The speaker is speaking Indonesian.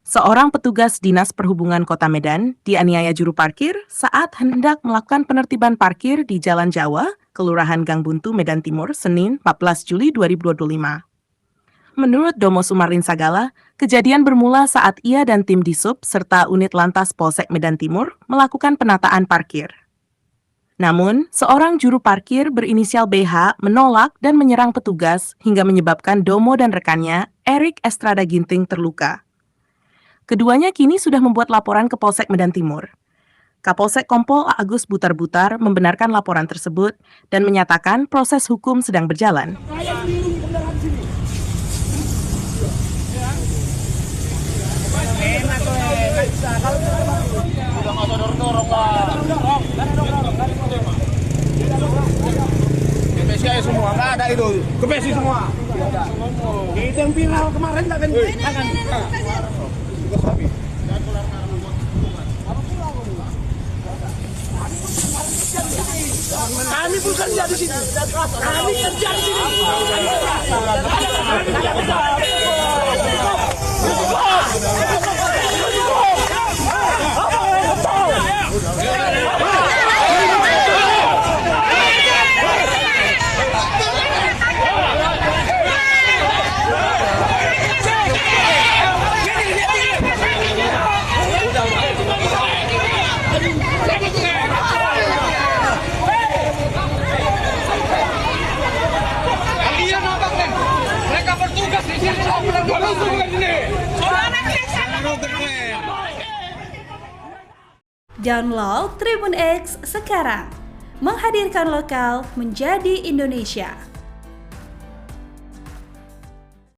Seorang petugas Dinas Perhubungan Kota Medan dianiaya juru parkir saat hendak melakukan penertiban parkir di Jalan Jawa, Kelurahan Gang Buntu, Medan Timur, Senin 14 Juli 2025. Menurut Domo Sumarin Sagala, kejadian bermula saat ia dan tim Disub serta unit lantas Polsek Medan Timur melakukan penataan parkir. Namun, seorang juru parkir berinisial BH menolak dan menyerang petugas hingga menyebabkan Domo dan rekannya, Erik Estrada Ginting, terluka. Keduanya kini sudah membuat laporan ke Polsek Medan Timur. Kapolsek Kompol Agus Butar-Butar membenarkan laporan tersebut dan menyatakan proses hukum sedang berjalan. KPSI semua, nggak ada itu. KPSI semua. Itu yang viral kemarin nggak kan? Kami pun kerja di situ. Kami kerja di sini. Mereka bertugas di sini. Download Tribun X sekarang, menghadirkan lokal menjadi Indonesia.